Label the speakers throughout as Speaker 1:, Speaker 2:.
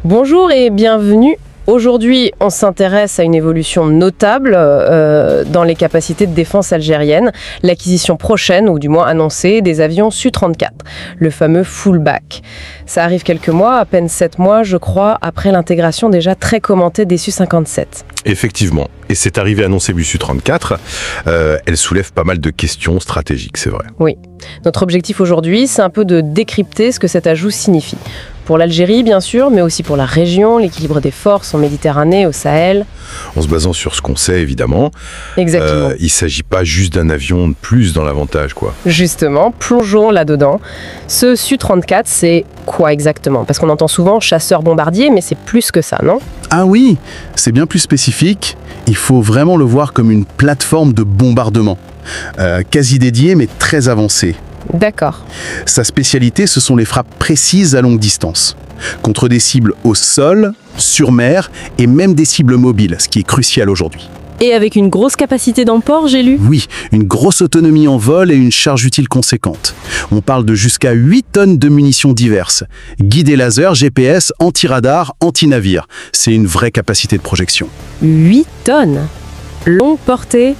Speaker 1: Bonjour et bienvenue. Aujourd'hui, on s'intéresse à une évolution notable dans les capacités de défense algériennes, l'acquisition prochaine, ou du moins annoncée, des avions Su-34, le fameux fullback. Ça arrive quelques mois, à peine 7 mois, je crois, après l'intégration déjà très commentée des Su-57.
Speaker 2: Effectivement, et cette arrivée annoncée du Su-34, elle soulève pas mal de questions stratégiques, c'est vrai.
Speaker 1: Oui. Notre objectif aujourd'hui, c'est un peu de décrypter ce que cet ajout signifie. Pour l'Algérie, bien sûr, mais aussi pour la région, l'équilibre des forces en Méditerranée, au Sahel.
Speaker 2: En se basant sur ce qu'on sait, évidemment.
Speaker 1: Exactement.
Speaker 2: Il ne s'agit pas juste d'un avion de plus dans l'avantage, quoi.
Speaker 1: Justement, plongeons là-dedans. Ce Su-34, c'est quoi exactement? Parce qu'on entend souvent chasseur-bombardier, mais c'est plus que ça, non?
Speaker 3: Ah oui, c'est bien plus spécifique. Il faut vraiment le voir comme une plateforme de bombardement. Quasi dédiée, mais très avancée.
Speaker 1: D'accord.
Speaker 3: Sa spécialité, ce sont les frappes précises à longue distance, contre des cibles au sol, sur mer et même des cibles mobiles, ce qui est crucial aujourd'hui.
Speaker 4: Et avec une grosse capacité d'emport, j'ai lu.
Speaker 3: Oui, une grosse autonomie en vol et une charge utile conséquente. On parle de jusqu'à 8 tonnes de munitions diverses. Guidés laser, GPS, anti-radar, anti-navire. C'est une vraie capacité de projection.
Speaker 4: 8 tonnes. Longue portée.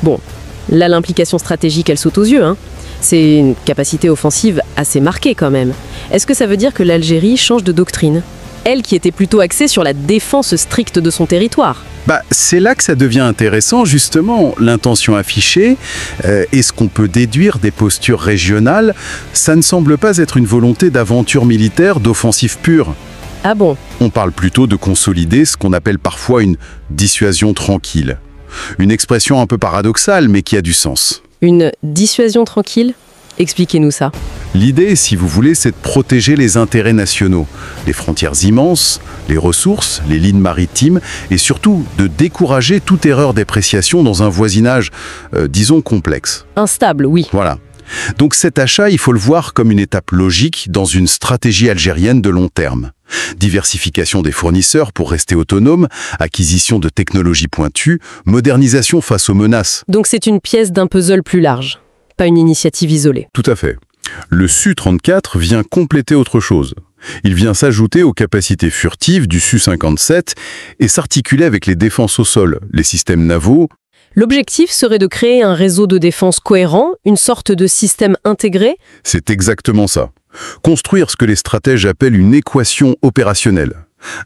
Speaker 4: Bon, là l'implication stratégique, elle saute aux yeux, hein. C'est une capacité offensive assez marquée quand même. Est-ce que ça veut dire que l'Algérie change de doctrine? Elle qui était plutôt axée sur la défense stricte de son territoire.
Speaker 3: C'est là que ça devient intéressant, justement. L'intention affichée et ce qu'on peut déduire des postures régionales, ça ne semble pas être une volonté d'aventure militaire, d'offensive pure.
Speaker 4: Ah bon?
Speaker 3: On parle plutôt de consolider ce qu'on appelle parfois une dissuasion tranquille. Une expression un peu paradoxale, mais qui a du sens.
Speaker 4: Une dissuasion tranquille? Expliquez-nous ça.
Speaker 3: L'idée, si vous voulez, c'est de protéger les intérêts nationaux, les frontières immenses, les ressources, les lignes maritimes, et surtout de décourager toute erreur d'appréciation dans un voisinage, disons, complexe.
Speaker 4: Instable, oui.
Speaker 3: Voilà. Donc cet achat, il faut le voir comme une étape logique dans une stratégie algérienne de long terme. Diversification des fournisseurs pour rester autonome, acquisition de technologies pointues, modernisation face aux menaces.
Speaker 4: Donc c'est une pièce d'un puzzle plus large, pas une initiative isolée.
Speaker 3: Tout à fait. Le Su-34 vient compléter autre chose. Il vient s'ajouter aux capacités furtives du Su-57 et s'articuler avec les défenses au sol, les systèmes navaux.
Speaker 4: L'objectif serait de créer un réseau de défense cohérent, une sorte de système intégré.
Speaker 3: C'est exactement ça. Construire ce que les stratèges appellent une équation opérationnelle.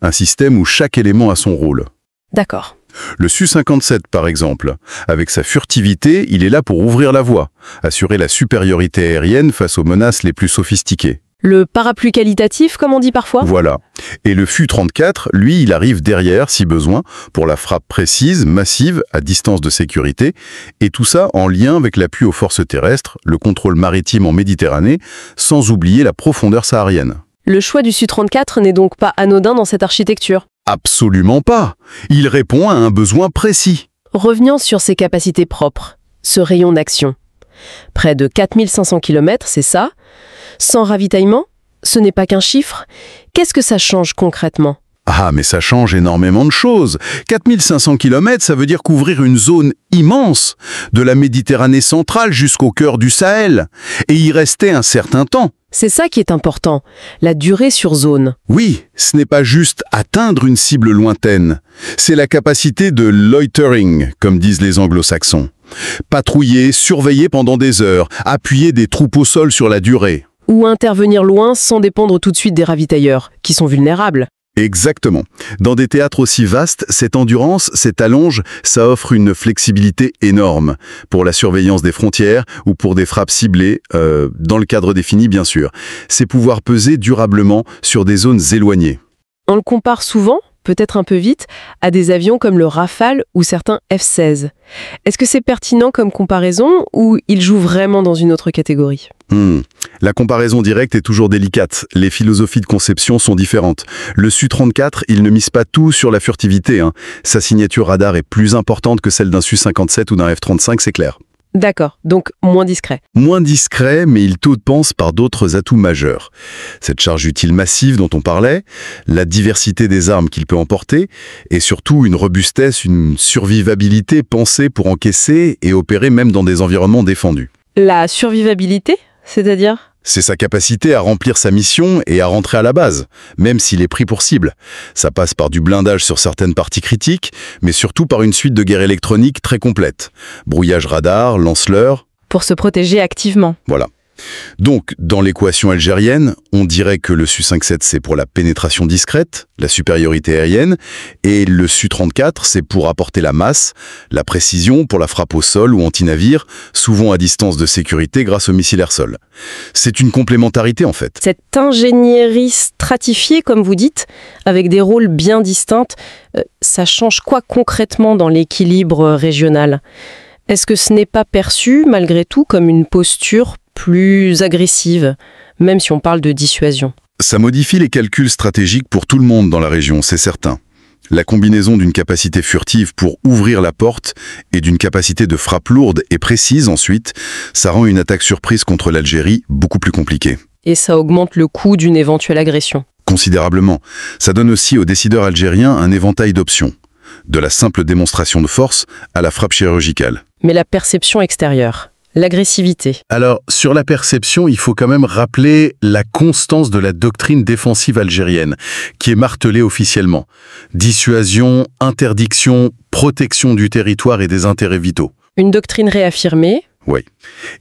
Speaker 3: Un système où chaque élément a son rôle.
Speaker 4: D'accord.
Speaker 3: Le Su-57, par exemple, avec sa furtivité, il est là pour ouvrir la voie, assurer la supériorité aérienne face aux menaces les plus sophistiquées.
Speaker 4: Le parapluie qualitatif, comme on dit parfois?
Speaker 3: Voilà. Et le Fu-34, lui, il arrive derrière, si besoin, pour la frappe précise, massive, à distance de sécurité, et tout ça en lien avec l'appui aux forces terrestres, le contrôle maritime en Méditerranée, sans oublier la profondeur saharienne.
Speaker 4: Le choix du Su-34 n'est donc pas anodin dans cette architecture?
Speaker 3: Absolument pas. Il répond à un besoin précis.
Speaker 4: Revenons sur ses capacités propres, ce rayon d'action. Près de 4500 km, c'est ça? Sans ravitaillement? Ce n'est pas qu'un chiffre. Qu'est-ce que ça change concrètement?
Speaker 3: Ah, mais ça change énormément de choses. 4500 km, ça veut dire couvrir une zone immense, de la Méditerranée centrale jusqu'au cœur du Sahel, et y rester un certain temps.
Speaker 4: C'est ça qui est important, la durée sur zone.
Speaker 3: Oui, ce n'est pas juste atteindre une cible lointaine. C'est la capacité de loitering, comme disent les anglo-saxons. Patrouiller, surveiller pendant des heures, appuyer des troupes au sol sur la durée.
Speaker 4: Ou intervenir loin sans dépendre tout de suite des ravitailleurs, qui sont vulnérables.
Speaker 3: Exactement. Dans des théâtres aussi vastes, cette endurance, cette allonge, ça offre une flexibilité énorme pour la surveillance des frontières ou pour des frappes ciblées, dans le cadre défini bien sûr. C'est pouvoir peser durablement sur des zones éloignées.
Speaker 4: On le compare souvent, peut-être un peu vite, à des avions comme le Rafale ou certains F-16. Est-ce que c'est pertinent comme comparaison ou il joue vraiment dans une autre catégorie?
Speaker 3: La comparaison directe est toujours délicate. Les philosophies de conception sont différentes. Le Su-34, il ne mise pas tout sur la furtivité, hein. Sa signature radar est plus importante que celle d'un Su-57 ou d'un F-35, c'est clair.
Speaker 4: D'accord, donc moins discret.
Speaker 3: Moins discret, mais il t'audepense par d'autres atouts majeurs. Cette charge utile massive dont on parlait, la diversité des armes qu'il peut emporter, et surtout une robustesse, une survivabilité pensée pour encaisser et opérer même dans des environnements défendus.
Speaker 4: La survivabilité, c'est-à-dire?
Speaker 3: C'est sa capacité à remplir sa mission et à rentrer à la base, même s'il est pris pour cible. Ça passe par du blindage sur certaines parties critiques, mais surtout par une suite de guerre électronique très complète. Brouillage radar, lance-leurre...
Speaker 4: Pour se protéger activement.
Speaker 3: Voilà. Donc, dans l'équation algérienne, on dirait que le Su-57, c'est pour la pénétration discrète, la supériorité aérienne, et le Su-34, c'est pour apporter la masse, la précision pour la frappe au sol ou anti-navire, souvent à distance de sécurité grâce aux missiles air-sol. C'est une complémentarité, en fait.
Speaker 4: Cette ingénierie stratifiée, comme vous dites, avec des rôles bien distincts, ça change quoi concrètement dans l'équilibre régional ? Est-ce que ce n'est pas perçu, malgré tout, comme une posture plus agressive, même si on parle de dissuasion?
Speaker 3: Ça modifie les calculs stratégiques pour tout le monde dans la région, c'est certain. La combinaison d'une capacité furtive pour ouvrir la porte et d'une capacité de frappe lourde et précise ensuite, ça rend une attaque surprise contre l'Algérie beaucoup plus compliquée.
Speaker 4: Et ça augmente le coût d'une éventuelle agression.
Speaker 3: Considérablement. Ça donne aussi aux décideurs algériens un éventail d'options. De la simple démonstration de force à la frappe chirurgicale.
Speaker 4: Mais la perception extérieure, l'agressivité.
Speaker 5: Alors, sur la perception, il faut quand même rappeler la constance de la doctrine défensive algérienne, qui est martelée officiellement. Dissuasion, interdiction, protection du territoire et des intérêts vitaux.
Speaker 4: Une doctrine réaffirmée.
Speaker 3: Oui.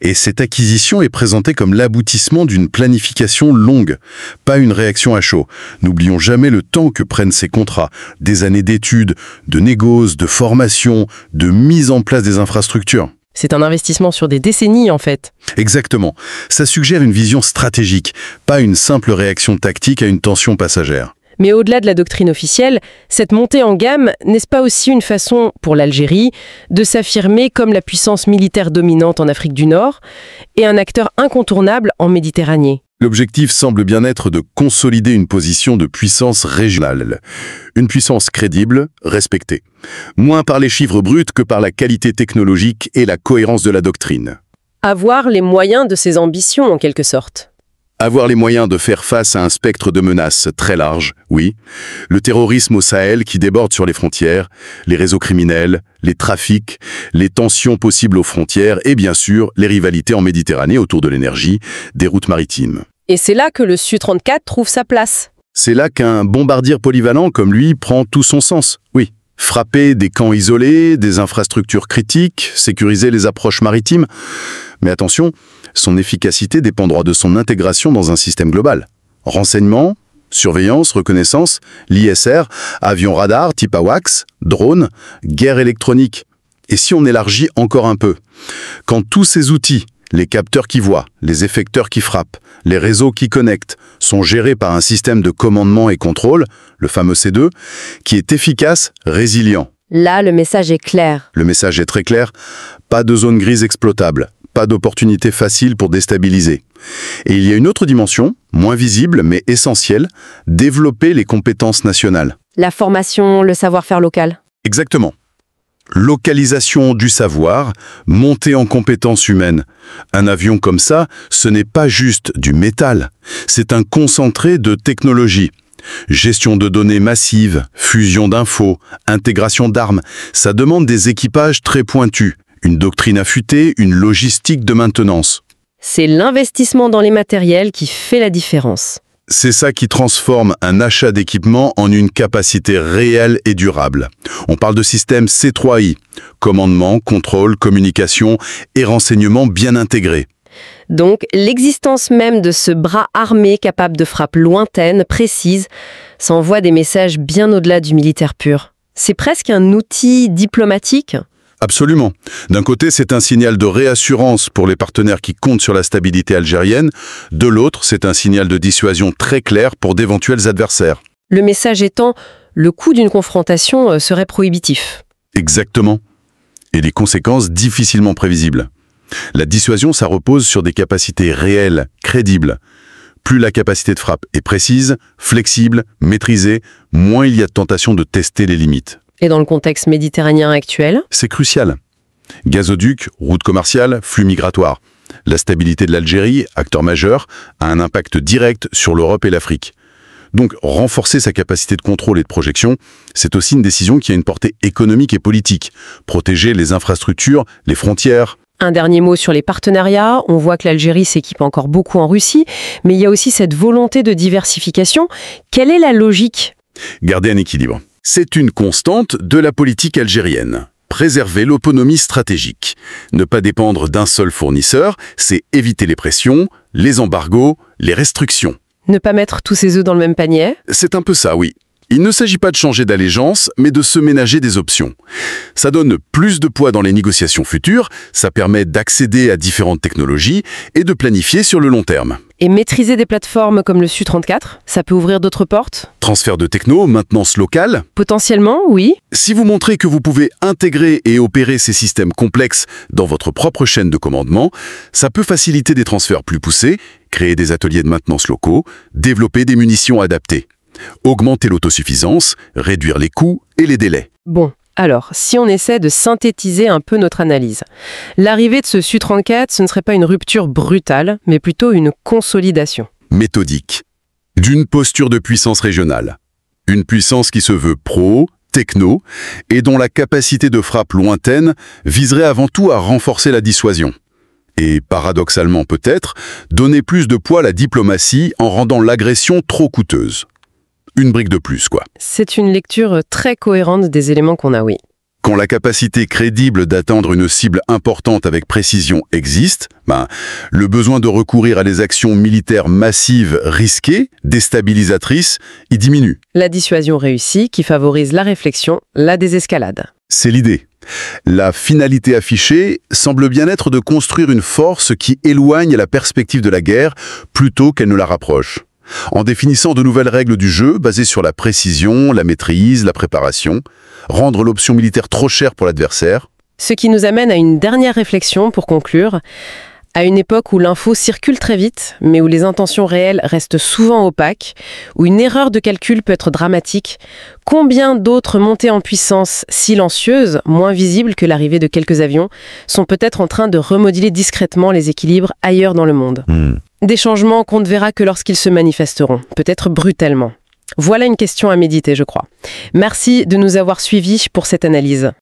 Speaker 3: Et cette acquisition est présentée comme l'aboutissement d'une planification longue, pas une réaction à chaud. N'oublions jamais le temps que prennent ces contrats, des années d'études, de négoces, de formation, de mise en place des infrastructures.
Speaker 4: C'est un investissement sur des décennies, en fait.
Speaker 3: Exactement. Ça suggère une vision stratégique, pas une simple réaction tactique à une tension passagère.
Speaker 4: Mais au-delà de la doctrine officielle, cette montée en gamme, n'est-ce pas aussi une façon, pour l'Algérie, de s'affirmer comme la puissance militaire dominante en Afrique du Nord et un acteur incontournable en Méditerranée?
Speaker 3: L'objectif semble bien être de consolider une position de puissance régionale. Une puissance crédible, respectée. Moins par les chiffres bruts que par la qualité technologique et la cohérence de la doctrine.
Speaker 4: Avoir les moyens de ses ambitions, en quelque sorte.
Speaker 3: Avoir les moyens de faire face à un spectre de menaces très large, oui. Le terrorisme au Sahel qui déborde sur les frontières, les réseaux criminels, les trafics, les tensions possibles aux frontières et bien sûr les rivalités en Méditerranée autour de l'énergie, des routes maritimes.
Speaker 4: Et c'est là que le Su-34 trouve sa place.
Speaker 3: C'est là qu'un bombardier polyvalent comme lui prend tout son sens, oui. Frapper des camps isolés, des infrastructures critiques, sécuriser les approches maritimes. Mais attention, son efficacité dépendra de son intégration dans un système global. Renseignement, surveillance, reconnaissance, l'ISR, avions radar type AWACS, drones, guerre électronique. Et si on élargit encore un peu, quand tous ces outils, les capteurs qui voient, les effecteurs qui frappent, les réseaux qui connectent, sont gérés par un système de commandement et contrôle, le fameux C2, qui est efficace, résilient.
Speaker 6: Là, le message est clair.
Speaker 3: Le message est très clair, pas de zone grise exploitable, pas d'opportunité facile pour déstabiliser. Et il y a une autre dimension, moins visible mais essentielle, développer les compétences nationales.
Speaker 6: La formation, le savoir-faire local.
Speaker 3: Exactement. Localisation du savoir, montée en compétences humaines. Un avion comme ça, ce n'est pas juste du métal, c'est un concentré de technologie. Gestion de données massives, fusion d'infos, intégration d'armes, ça demande des équipages très pointus, une doctrine affûtée, une logistique de maintenance.
Speaker 4: C'est l'investissement dans les matériels qui fait la différence.
Speaker 3: C'est ça qui transforme un achat d'équipement en une capacité réelle et durable. On parle de système C3I, commandement, contrôle, communication et renseignement bien intégrés.
Speaker 4: Donc, l'existence même de ce bras armé capable de frappes lointaines, précises, ça envoie des messages bien au-delà du militaire pur. C'est presque un outil diplomatique.
Speaker 3: Absolument. D'un côté, c'est un signal de réassurance pour les partenaires qui comptent sur la stabilité algérienne. De l'autre, c'est un signal de dissuasion très clair pour d'éventuels adversaires.
Speaker 4: Le message étant, le coût d'une confrontation serait prohibitif.
Speaker 3: Exactement. Et des conséquences difficilement prévisibles. La dissuasion, ça repose sur des capacités réelles, crédibles. Plus la capacité de frappe est précise, flexible, maîtrisée, moins il y a de tentation de tester les limites.
Speaker 4: Et dans le contexte méditerranéen actuel?
Speaker 3: C'est crucial. Gazoduc, route commerciale, flux migratoires. La stabilité de l'Algérie, acteur majeur, a un impact direct sur l'Europe et l'Afrique. Donc, renforcer sa capacité de contrôle et de projection, c'est aussi une décision qui a une portée économique et politique. Protéger les infrastructures, les frontières.
Speaker 1: Un dernier mot sur les partenariats. On voit que l'Algérie s'équipe encore beaucoup en Russie, mais il y a aussi cette volonté de diversification. Quelle est la logique ?
Speaker 3: Garder un équilibre. C'est une constante de la politique algérienne. Préserver l'autonomie stratégique. Ne pas dépendre d'un seul fournisseur, c'est éviter les pressions, les embargos, les restrictions.
Speaker 1: Ne pas mettre tous ses œufs dans le même panier ?
Speaker 3: C'est un peu ça, oui. Il ne s'agit pas de changer d'allégeance, mais de se ménager des options. Ça donne plus de poids dans les négociations futures, ça permet d'accéder à différentes technologies et de planifier sur le long terme.
Speaker 1: Et maîtriser des plateformes comme le Su-34, ça peut ouvrir d'autres portes ?
Speaker 3: Transfert de techno, maintenance locale.
Speaker 1: Potentiellement, oui.
Speaker 3: Si vous montrez que vous pouvez intégrer et opérer ces systèmes complexes dans votre propre chaîne de commandement, ça peut faciliter des transferts plus poussés, créer des ateliers de maintenance locaux, développer des munitions adaptées. Augmenter l'autosuffisance, réduire les coûts et les délais.
Speaker 1: Bon, alors, si on essaie de synthétiser un peu notre analyse, l'arrivée de ce Su-34, ce ne serait pas une rupture brutale, mais plutôt une consolidation.
Speaker 3: Méthodique. D'une posture de puissance régionale. Une puissance qui se veut pro, techno, et dont la capacité de frappe lointaine viserait avant tout à renforcer la dissuasion. Et paradoxalement peut-être, donner plus de poids à la diplomatie en rendant l'agression trop coûteuse. Une brique de plus, quoi.
Speaker 1: C'est une lecture très cohérente des éléments qu'on a, oui.
Speaker 3: Quand la capacité crédible d'atteindre une cible importante avec précision existe, le besoin de recourir à des actions militaires massives, risquées, déstabilisatrices, il diminue.
Speaker 1: La dissuasion réussie qui favorise la réflexion, la désescalade.
Speaker 3: C'est l'idée. La finalité affichée semble bien être de construire une force qui éloigne la perspective de la guerre plutôt qu'elle ne la rapproche. En définissant de nouvelles règles du jeu basées sur la précision, la maîtrise, la préparation, rendre l'option militaire trop chère pour l'adversaire.
Speaker 1: Ce qui nous amène à une dernière réflexion pour conclure. À une époque où l'info circule très vite, mais où les intentions réelles restent souvent opaques, où une erreur de calcul peut être dramatique, combien d'autres montées en puissance silencieuses, moins visibles que l'arrivée de quelques avions, sont peut-être en train de remodeler discrètement les équilibres ailleurs dans le monde. Des changements qu'on ne verra que lorsqu'ils se manifesteront, peut-être brutalement. Voilà une question à méditer, je crois. Merci de nous avoir suivis pour cette analyse.